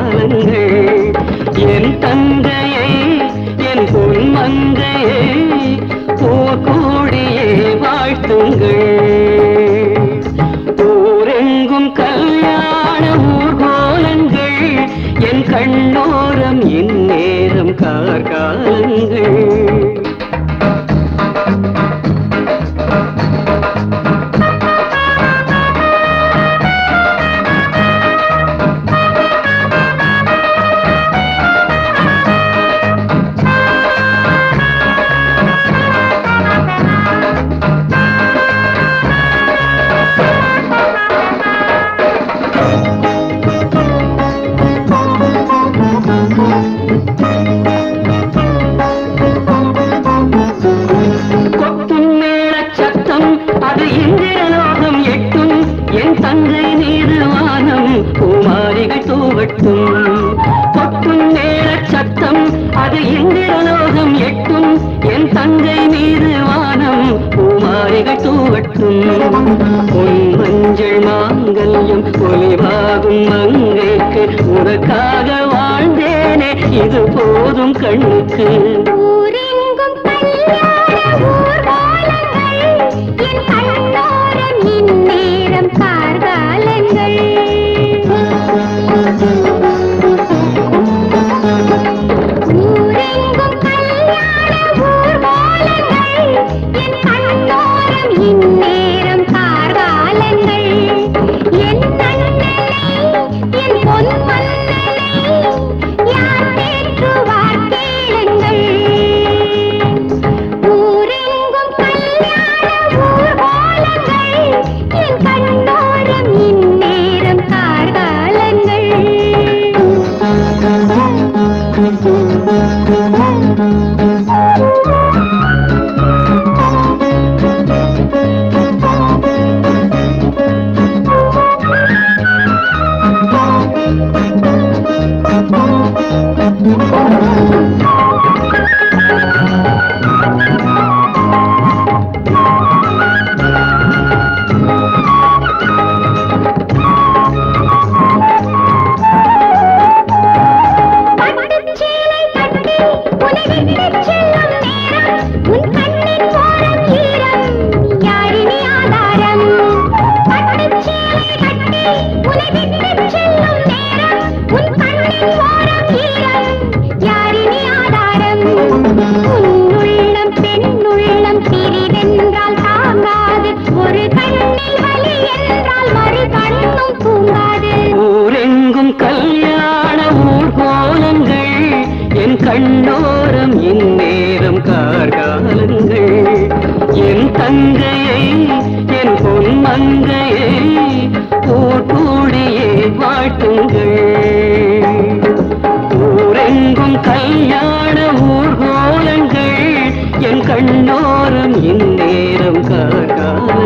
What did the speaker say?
கார்காலங்கள் என் தங்கையை என் பொன்மங்கையை போர்கூடியே வாழ்த்துங்கள் ஊரெங்கும் கல்யாண ஊர்கோலங்கள் என் கண்ணோரம் இந்நேரம் கார்காலங்கள் அது இந்திரலோகம் எட்டும் என் தங்கை மீது வானம் பூமாரிகள் தூவட்டும் கொட்டும் நேர சத்தம் அது இந்திரலோகம் எட்டும் என் தங்கை மீது வானம் பூமாரிகள் தூவட்டும் பொன் மஞ்சள் மாங்கல்யம் ஒளிவாகும் மங்கைக்கு உனக்காக வாழ்ந்தேனே இது போதும் கண்ணுக்கு கண்ணோரம் இந்நேரம் கார்காலங்கள் என் தங்கையை என் பொன்மங்கையை போர்கூடியே வாழ்த்துங்கள் ஊரெங்கும் கல்யாண ஊர்கோலங்கள் என் கண்ணோரம் இந்நேரம் கார்காலங்கள்